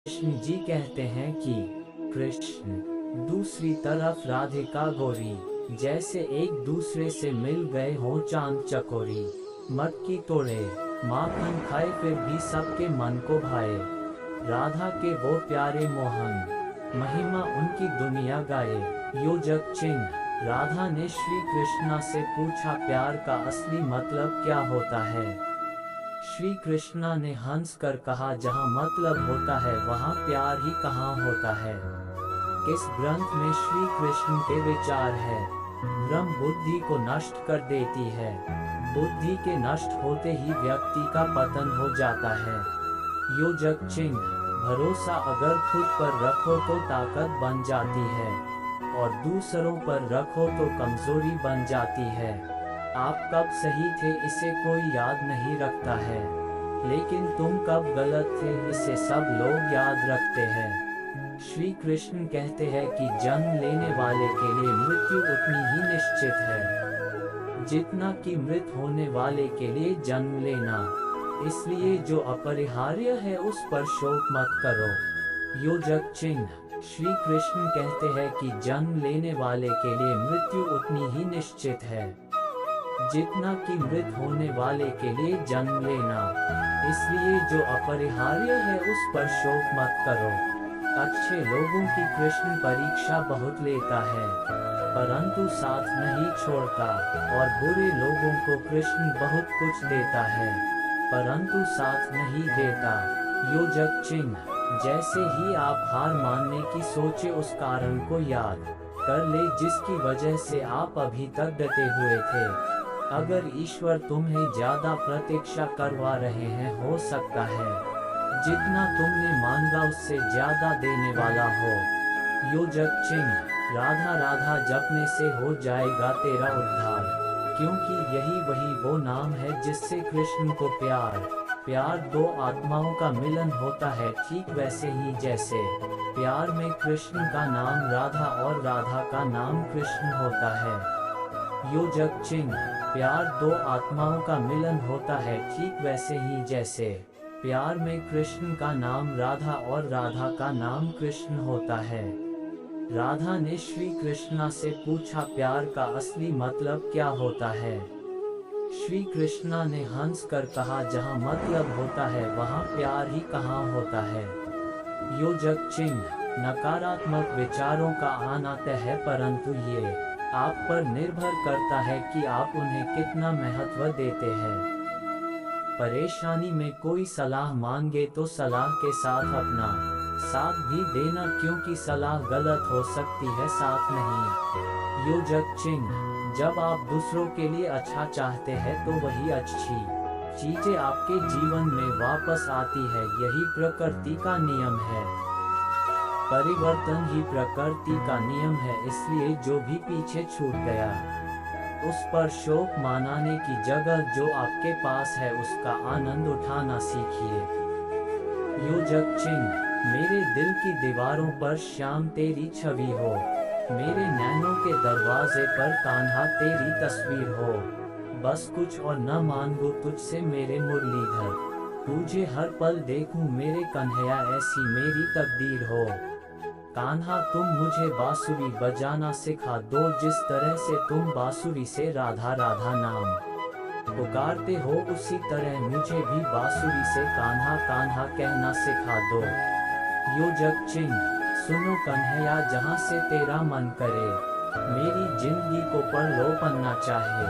कृष्ण जी कहते हैं कि कृष्ण दूसरी तरफ राधिका गौरी जैसे एक दूसरे से मिल गए हो चांद चकोरी। मटकी तोड़े माखन खाए फिर भी सबके मन को भाए। राधा के वो प्यारे मोहन महिमा उनकी दुनिया गाए। योजक चिन्ह राधा ने श्री कृष्णा से पूछा प्यार का असली मतलब क्या होता है। श्री कृष्णा ने हंस कर कहा जहाँ मतलब होता है वहाँ प्यार ही कहाँ होता है। इस ग्रंथ में श्री कृष्ण के विचार है। भ्रम बुद्धि को नष्ट कर देती है। बुद्धि के नष्ट होते ही व्यक्ति का पतन हो जाता है। योजक चिन्ह भरोसा अगर खुद पर रखो तो ताकत बन जाती है और दूसरों पर रखो तो कमजोरी बन जाती है। आप कब सही थे इसे कोई याद नहीं रखता है, लेकिन तुम कब गलत थे इसे सब लोग याद रखते हैं। श्री कृष्ण कहते हैं कि जन्म लेने वाले के लिए मृत्यु उतनी ही निश्चित है जितना कि मृत होने वाले के लिए जन्म लेना। इसलिए जो अपरिहार्य है उस पर शोक मत करो। योजक चिन्ह श्री कृष्ण कहते हैं कि जन्म लेने वाले के लिए मृत्यु उतनी ही निश्चित है जितना कि मृत होने वाले के लिए जन्म लेना। इसलिए जो अपरिहार्य है उस पर शोक मत करो। अच्छे लोगों की कृष्ण परीक्षा बहुत लेता है परंतु साथ नहीं छोड़ता और बुरे लोगों को कृष्ण बहुत कुछ देता है परंतु साथ नहीं देता। योजक चिन्ह जैसे ही आप हार मानने की सोचे उस कारण को याद कर ले जिसकी वजह से आप अभी तक डटे हुए थे। अगर ईश्वर तुम्हें ज्यादा प्रतीक्षा करवा रहे हैं हो सकता है जितना तुमने मांगा उससे ज्यादा देने वाला हो। योजक चिन्ह राधा राधा जपने से हो जाएगा तेरा उद्धार, क्योंकि यही वही वो नाम है जिससे कृष्ण को प्यार दो आत्माओं का मिलन होता है ठीक वैसे ही जैसे प्यार में कृष्ण का नाम राधा और राधा का नाम कृष्ण होता है। योजक चिन्ह प्यार दो आत्माओं का मिलन होता है ठीक वैसे ही जैसे प्यार में कृष्ण का नाम राधा और राधा का नाम कृष्ण होता है। राधा ने श्री कृष्णा से पूछा प्यार का असली मतलब क्या होता है। श्री कृष्णा ने हंस कर कहा जहाँ मतलब होता है वहाँ प्यार ही कहाँ होता है। योजक चिन्ह नकारात्मक विचारों का आना तय है परंतु ये आप पर निर्भर करता है कि आप उन्हें कितना महत्व देते हैं। परेशानी में कोई सलाह मांगे तो सलाह के साथ अपना साथ भी देना, क्योंकि सलाह गलत हो सकती है साथ नहीं। योजक चिन्ह जब आप दूसरों के लिए अच्छा चाहते हैं तो वही अच्छी चीजें आपके जीवन में वापस आती है। यही प्रकृति का नियम है। परिवर्तन ही प्रकृति का नियम है। इसलिए जो भी पीछे छूट गया उस पर शोक मनाने की जगह जो आपके पास है उसका आनंद उठाना सीखिए। योजक चिन्ह मेरे दिल की दीवारों पर श्याम तेरी छवि हो, मेरे नैनों के दरवाजे पर कान्हा तेरी तस्वीर हो। बस कुछ और न मांगू तुझसे मेरे मुरलीधर, तुझे हर पल देखूं मेरे कन्हैया ऐसी मेरी तकदीर हो। कान्हा तुम मुझे बांसुरी बजाना सिखा दो जिस तरह से तुम बांसुरी से राधा राधा नाम पुकारते हो उसी तरह मुझे भी बांसुरी से कान्हा कान्हा कहना सिखा दो। योजक चिन्ह सुनो कन्हैया जहाँ से तेरा मन करे, मेरी जिंदगी को पढ़ लो पन्ना चाहे,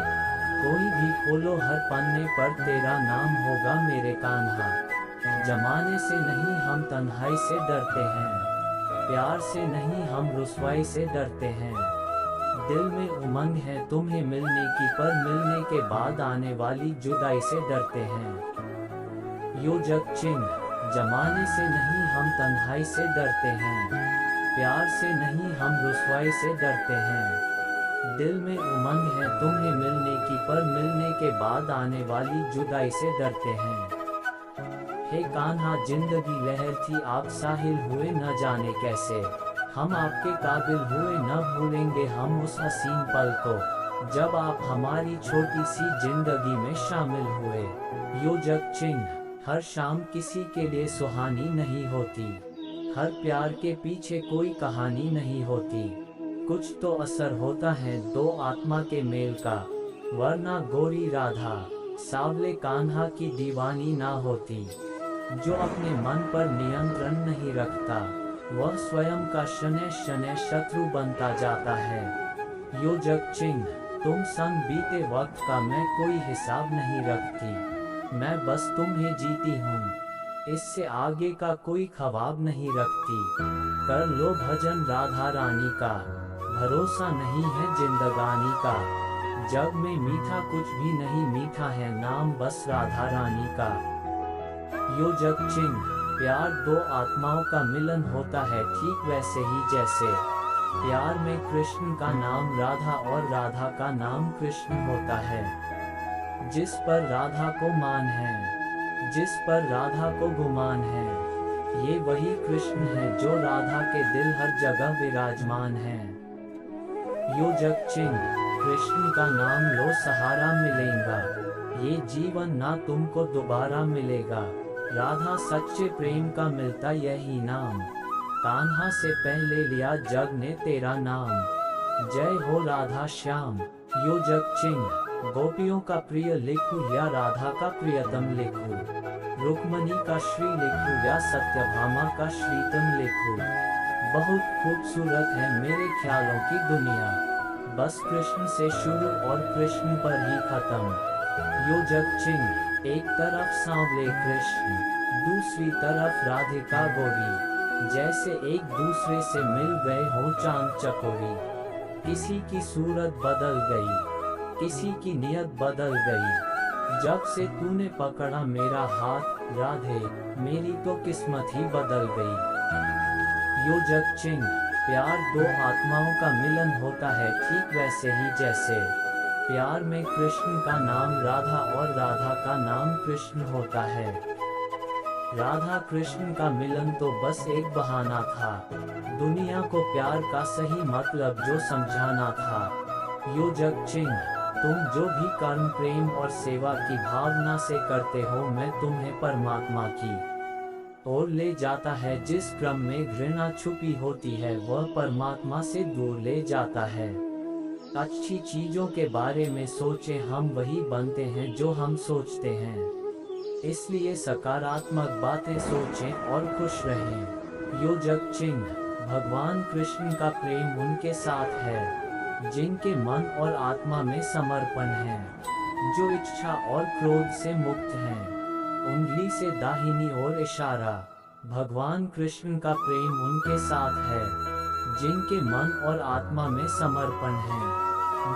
कोई भी खोलो हर पन्ने पर तेरा नाम होगा मेरे कान्हा। जमाने से नहीं हम तन्हाई से डरते हैं, प्यार से नहीं हम रुसवाई से डरते हैं। दिल में उमंग है तुम्हें मिलने की पर मिलने के बाद आने वाली जुदाई से डरते हैं। योजक चिन्ह जमाने से नहीं हम तन्हाई से डरते हैं, प्यार से नहीं हम रुसवाई से डरते हैं। दिल में उमंग है तुम्हें मिलने की पर मिलने के बाद आने वाली जुदाई से डरते हैं। हे कान्हा जिंदगी लहर थी आप साहिल हुए न जाने कैसे, हम आपके काबिल हुए न भूलेंगे हम उस हसीन पल को जब आप हमारी छोटी सी जिंदगी में शामिल हुए। योजक चिन्ह हर शाम किसी के लिए सुहानी नहीं होती, हर प्यार के पीछे कोई कहानी नहीं होती, कुछ तो असर होता है दो आत्मा के मेल का, वरना गोरी राधा सावले कान्हा की दीवानी ना होती। जो अपने मन पर नियंत्रण नहीं रखता, वह स्वयं का शनै शनै शत्रु बनता जाता है। योजक चिन्ह, तुम संग बीते वक्त का मैं कोई हिसाब नहीं रखती, मैं बस तुम्हें जीती हूँ, इससे आगे का कोई ख्वाब नहीं रखती। कर लो भजन राधा रानी का, भरोसा नहीं है जिंदगानी का, जग में मीठा कुछ भी नहीं, मीठा है नाम बस राधा रानी का। योजक चिन्ह, प्यार दो आत्माओं का मिलन होता है ठीक वैसे ही जैसे प्यार में कृष्ण का नाम राधा और राधा का नाम कृष्ण होता है। जिस पर राधा को मान है, जिस पर राधा को गुमान है, ये वही कृष्ण है जो राधा के दिल हर जगह विराजमान है। योजक चिन्ह, कृष्ण का नाम लो सहारा मिलेगा, ये जीवन ना तुमको दोबारा मिलेगा, राधा सच्चे प्रेम का मिलता यही नाम, कान्हा से पहले लिया जग ने तेरा नाम, जय हो राधा श्याम। योजक चिन्ह, गोपियों का प्रिय लिखूं या राधा का प्रियतम लिखूं, रुक्मणी का श्री लिखूं या सत्यभामा का श्रीतम लिखूं, बहुत खूबसूरत है मेरे ख्यालों की दुनिया, बस कृष्ण से शुरू और कृष्ण पर ही खत्म। योजक चिन्ह, एक तरफ सांवले कृष्ण, दूसरी तरफ राधिका गोरी, जैसे एक दूसरे से मिल गए हो चांद चकोरी, किसी की सूरत बदल गई, किसी की नियत बदल गई, जब से तूने पकड़ा मेरा हाथ राधे, मेरी तो किस्मत ही बदल गई। योजक चिन्ह, प्यार दो आत्माओं का मिलन होता है ठीक वैसे ही जैसे प्यार में कृष्ण का नाम राधा और राधा का नाम कृष्ण होता है। राधा कृष्ण का मिलन तो बस एक बहाना था, दुनिया को प्यार का सही मतलब जो समझाना था। योजक चिन्ह, तुम जो भी कर्म प्रेम और सेवा की भावना से करते हो, मैं तुम्हें परमात्मा की ओर ले जाता है, जिस क्रम में घृणा छुपी होती है वह परमात्मा से दूर ले जाता है। अच्छी चीजों के बारे में सोचें, हम वही बनते हैं जो हम सोचते हैं, इसलिए सकारात्मक बातें सोचें और खुश रहें। योजक चिन्ह, भगवान कृष्ण का प्रेम उनके साथ है जिनके मन और आत्मा में समर्पण है, जो इच्छा और क्रोध से मुक्त हैं। उंगली से दाहिनी ओर इशारा, भगवान कृष्ण का प्रेम उनके साथ है जिनके मन और आत्मा में समर्पण है,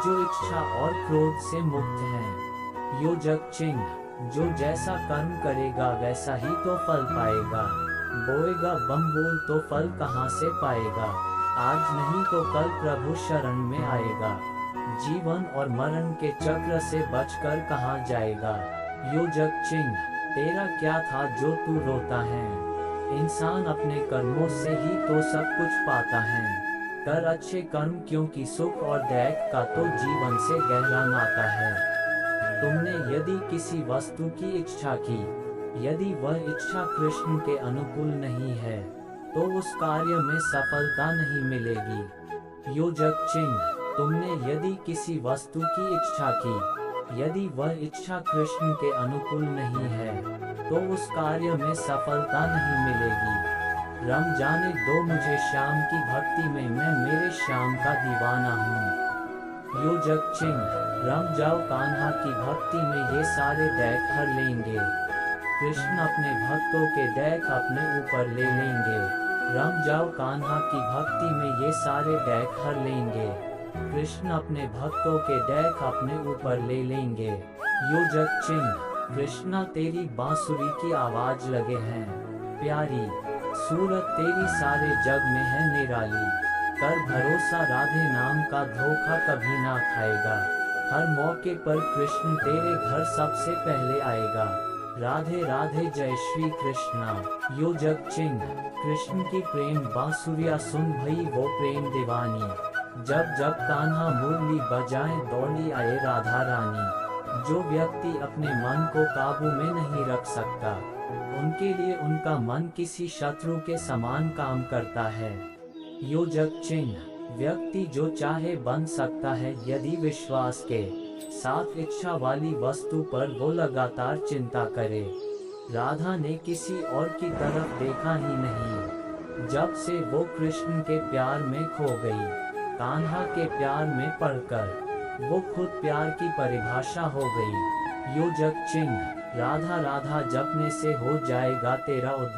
जो इच्छा और क्रोध से मुक्त हैं। योजक चिन्ह, जो जैसा कर्म करेगा वैसा ही तो फल पाएगा, बोएगा बम्बूल तो फल कहाँ से पाएगा, आज नहीं तो कल प्रभु शरण में आएगा, जीवन और मरण के चक्र से बचकर कहाँ जाएगा। योजक चिन्ह, तेरा क्या था जो तू रोता है, इंसान अपने कर्मों से ही तो सब कुछ पाता है, कर अच्छे कर्म क्योंकि सुख और दैक का तो जीवन से गहरा नाता है। तुमने यदि किसी वस्तु की इच्छा की, यदि वह इच्छा कृष्ण के अनुकूल नहीं है, तो उस कार्य में सफलता नहीं मिलेगी। योजक चिन्ह, तुमने यदि किसी वस्तु की इच्छा की, यदि वह इच्छा कृष्ण के अनुकूल नहीं है, तो उस कार्य में सफलता नहीं मिलेगी। रम जाने दो मुझे श्याम की भक्ति में, मैं मेरे श्याम का दीवाना हूँ। योजक चिन्ह, रम जाओ कान्हा की भक्ति में, ये सारे दैख हर लेंगे, कृष्ण अपने भक्तों के दैख अपने ऊपर ले लेंगे। रम जाओ कान्हा की भक्ति में, ये सारे दैख हर लेंगे, कृष्ण अपने भक्तों के दैख अपने ऊपर ले लेंगे। योजक चिन्ह, कृष्णा तेरी बांसुरी की आवाज लगे हैं प्यारी, सूरत तेरी सारे जग में है निराली, कर भरोसा राधे नाम का धोखा कभी ना खाएगा, हर मौके पर कृष्ण तेरे घर सबसे पहले आएगा। राधे राधे जय श्री कृष्णा। योजक चिन्ह, कृष्ण की प्रेम बांसुरिया सुन भई वो प्रेम दीवानी, जब जब कान्हा मुरली बजाए दौड़ी आए राधा रानी, जो व्यक्ति अपने मन को काबू में नहीं रख सकता, उनके लिए उनका मन किसी शत्रु के समान काम करता है। योजक चिन्ह: व्यक्ति जो चाहे बन सकता है यदि विश्वास के साथ इच्छा वाली वस्तु पर वो लगातार चिंता करे। राधा ने किसी और की तरफ देखा ही नहीं। जब से वो कृष्ण के प्यार में खो गई, कान्हा के प्यार में पड़कर वो खुद प्यार की परिभाषा हो गई। योजक चिन्ह: राधा राधा जपने से हो जाएगा तेरा उद्धार।